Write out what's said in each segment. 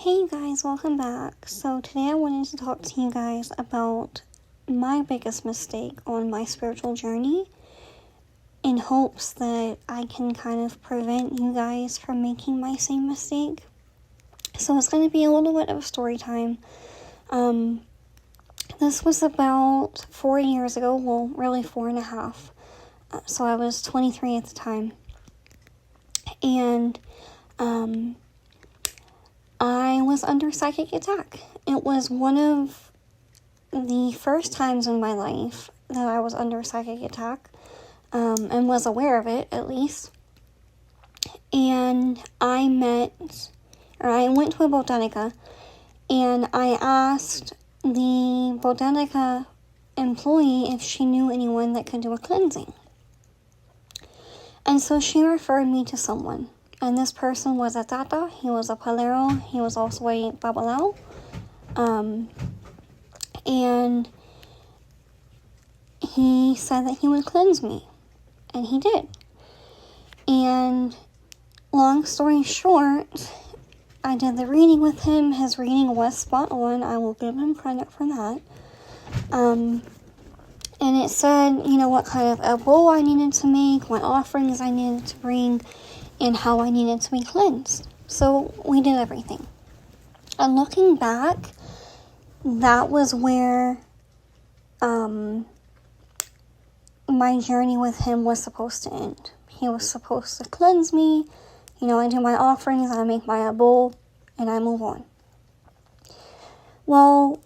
Hey guys, welcome back. So today I wanted to talk to you guys about my biggest mistake on my spiritual journey in hopes that I can kind of prevent you guys from making my same mistake. So it's going to be a little bit of a story time. This was about 4 years ago, well, really 4.5. So I was 23 at the time. And, I was under psychic attack. It was one of the first times in my life that I was under psychic attack, and was aware of it, at least. And I went to a botanica, and I asked the botanica employee if she knew anyone that could do a cleansing. And so she referred me to someone. And this person was a tata, he was a palero, he was also a babalao. And he said that he would cleanse me. And he did. And long story short, I did the reading with him. His reading was spot on. I will give him credit for that. And it said, what kind of a bowl I needed to make, what offerings I needed to bring, and how I needed to be cleansed. So we did everything. And looking back, that was where my journey with him was supposed to end. He was supposed to cleanse me. I do my offerings, I make my bowl, and I move on. Well,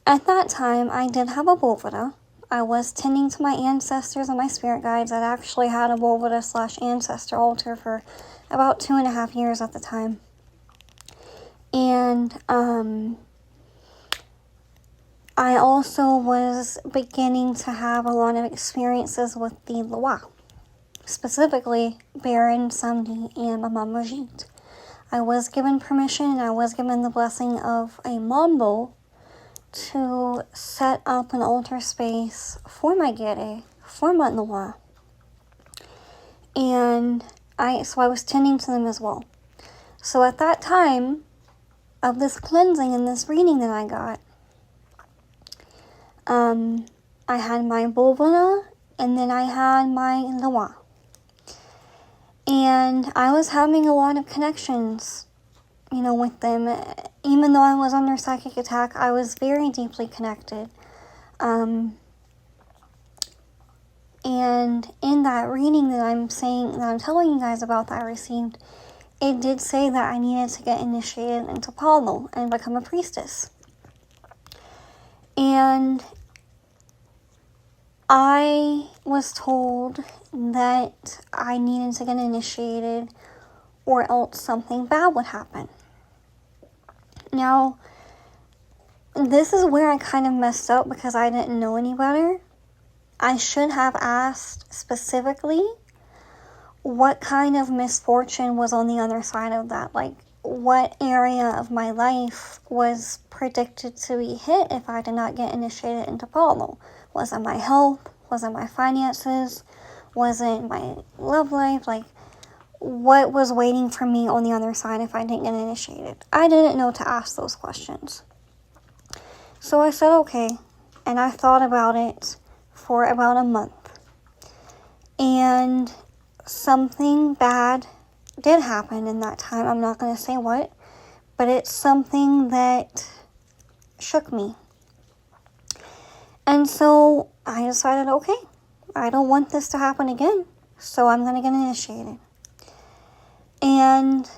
at that time, I did have a boveda. I was tending to my ancestors and my spirit guides. I'd actually had a boveda/ancestor altar for about 2.5 years at the time. And I also was beginning to have a lot of experiences with the Loa, specifically Baron, Samdi, and Mama Majid. I was given permission and I was given the blessing of a mambo to set up an altar space for my gere, for my Loa. And I was tending to them as well. So at that time of this cleansing and this reading that I got, I had my boveda and then I had my Loa. And I was having a lot of connections, with them. Even though I was under psychic attack, I was very deeply connected. And in that reading that I'm telling you guys about that I received, it did say that I needed to get initiated into Palo and become a priestess. And I was told that I needed to get initiated or else something bad would happen. Now, this is where I kind of messed up because I didn't know any better. I should have asked specifically what kind of misfortune was on the other side of that. Like, what area of my life was predicted to be hit if I did not get initiated into Palo? Was it my health? Was it my finances? Was it my love life? Like, what was waiting for me on the other side if I didn't get initiated? I didn't know to ask those questions. So I said, okay. And I thought about it for about a month. And something bad did happen in that time. I'm not going to say what, but it's something that shook me. And so I decided, okay, I don't want this to happen again, so I'm going to get initiated. And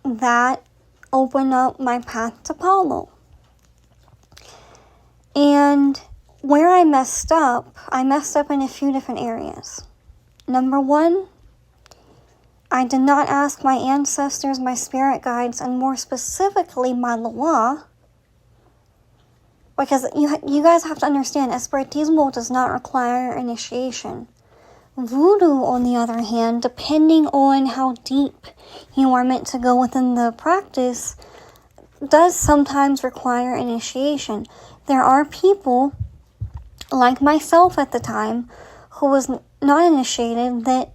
that opened up my path to Palo. And where I messed up in a few different areas. Number one, I did not ask my ancestors, my spirit guides, and more specifically my Loa, because you guys have to understand, espiritismo does not require initiation. Voodoo, on the other hand, depending on how deep you are meant to go within the practice, does sometimes require initiation. There are people, like myself at the time, who was not initiated, that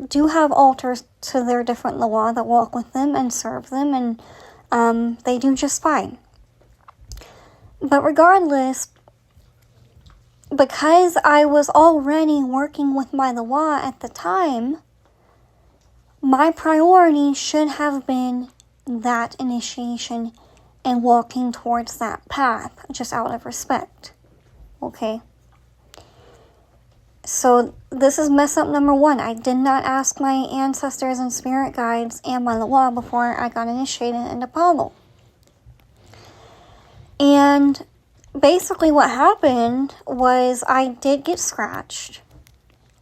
do have altars to their different Loa that walk with them and serve them and They do just fine. But regardless, because I was already working with my law at the time, my priority should have been that initiation and walking towards that path, just out of respect. Okay? So this is mess up number 1. I did not ask my ancestors and spirit guides and my law before I got initiated into Apollo. And basically what happened was I did get scratched.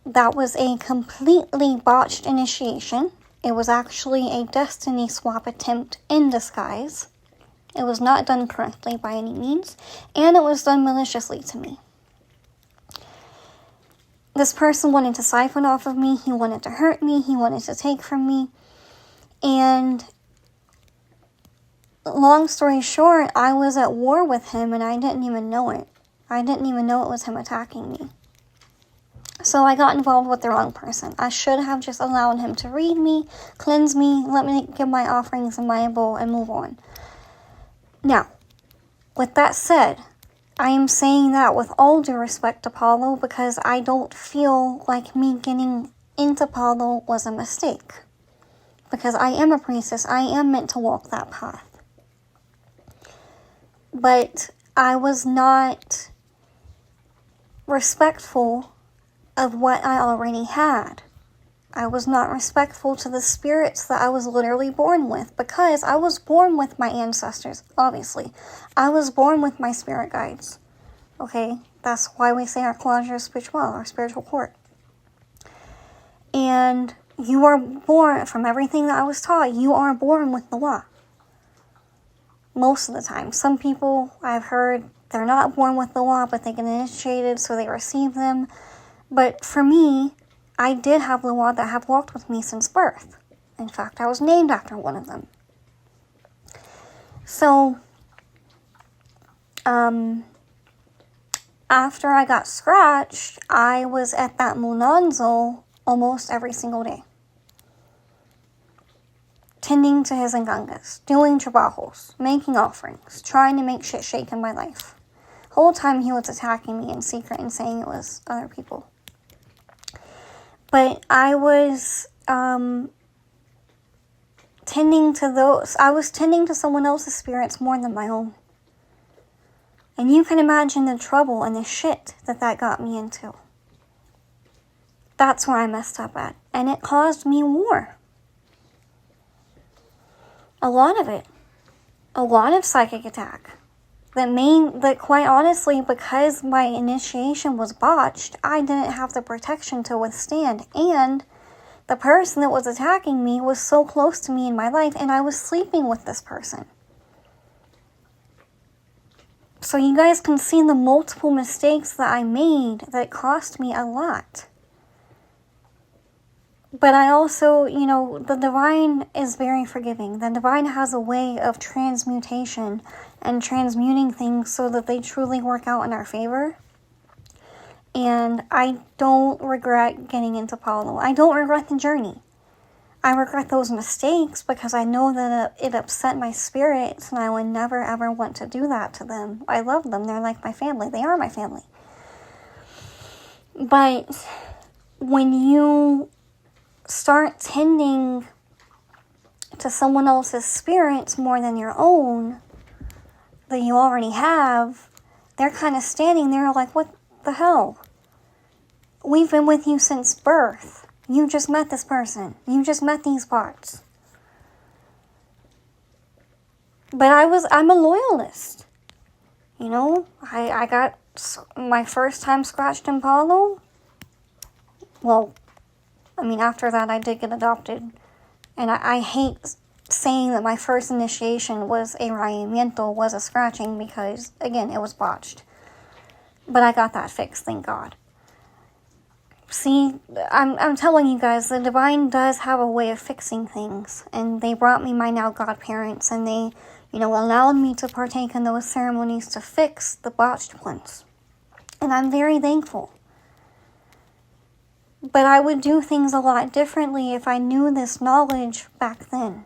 That was a completely botched initiation. It was actually a destiny swap attempt in disguise. It was not done correctly by any means, and it was done maliciously to me. This person wanted to siphon off of me, he wanted to hurt me, he wanted to take from me, and long story short, I was at war with him and I didn't even know it. I didn't even know it was him attacking me. So I got involved with the wrong person. I should have just allowed him to read me, cleanse me, let me give my offerings in my bowl and move on. Now, with that said, I am saying that with all due respect to Apollo because I don't feel like me getting into Apollo was a mistake. Because I am a priestess, I am meant to walk that path. But I was not respectful of what I already had. I was not respectful to the spirits that I was literally born with because I was born with my ancestors, obviously. I was born with my spirit guides. Okay? That's why we say our collage is spiritual, our spiritual court. And you are born, from everything that I was taught, you are born with the law. Most of the time. Some people, I've heard, they're not born with the law, but they get initiated, so they receive them. But for me, I did have the law that have walked with me since birth. In fact, I was named after one of them. So, after I got scratched, I was at that Munanzo almost every single day. Tending to his engangas, doing trabajos, making offerings, trying to make shit shake in my life. The whole time he was attacking me in secret and saying it was other people. But I was tending to someone else's spirits more than my own. And you can imagine the trouble and the shit that got me into. That's where I messed up at. And it caused me war. A lot of it. A lot of psychic attack. That quite honestly, because my initiation was botched, I didn't have the protection to withstand. And the person that was attacking me was so close to me in my life, and I was sleeping with this person. So you guys can see the multiple mistakes that I made that cost me a lot. But I also, the divine is very forgiving. The divine has a way of transmutation and transmuting things so that they truly work out in our favor. And I don't regret getting into Apollo. I don't regret the journey. I regret those mistakes because I know that it upset my spirits and I would never ever want to do that to them. I love them. They're like my family. They are my family. But when you start tending to someone else's spirits more than your own that you already have, they're kind of standing there like, what the hell? We've been with you since birth. You just met this person. You just met these parts. But I'm a loyalist. I got my first time scratched in Apollo. Well, after that, I did get adopted. And I hate saying that my first initiation was a raimiento, was a scratching, because, again, it was botched. But I got that fixed, thank God. See, I'm telling you guys, the divine does have a way of fixing things. And they brought me my now godparents, and they, allowed me to partake in those ceremonies to fix the botched ones. And I'm very thankful. But I would do things a lot differently if I knew this knowledge back then.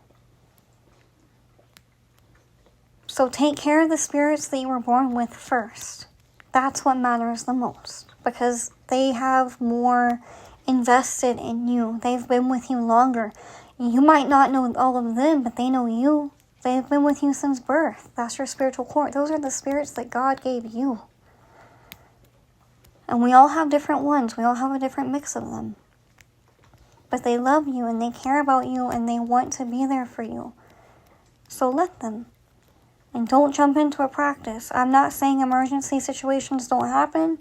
So take care of the spirits that you were born with first. That's what matters the most, because they have more invested in you. They've been with you longer. You might not know all of them, but they know you. They've been with you since birth. That's your spiritual core. Those are the spirits that God gave you. And we all have different ones. We all have a different mix of them. But they love you and they care about you and they want to be there for you. So let them. And don't jump into a practice. I'm not saying emergency situations don't happen,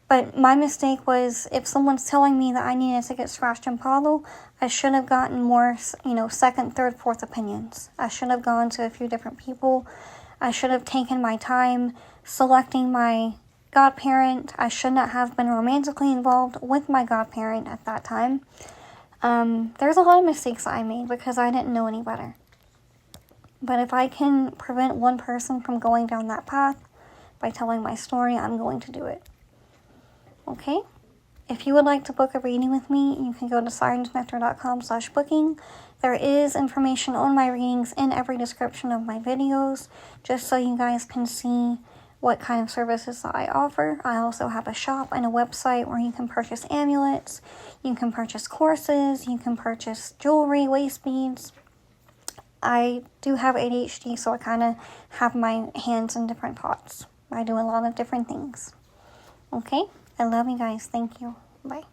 but my mistake was, if someone's telling me that I needed to get scratched and Palo, I should have gotten more, second, third, fourth opinions. I should have gone to a few different people. I should have taken my time selecting my godparent. I should not have been romantically involved with my godparent at that time. There's a lot of mistakes I made because I didn't know any better. But if I can prevent one person from going down that path by telling my story, I'm going to do it. Okay? If you would like to book a reading with me, you can go to sirensnectar.com/booking. There is information on my readings in every description of my videos, just so you guys can see what kind of services that I offer. I also have a shop and a website where you can purchase amulets, you can purchase courses, you can purchase jewelry, waist beads. I do have ADHD, so I kind of have my hands in different pots. I do a lot of different things. Okay? I love you guys. Thank you. Bye.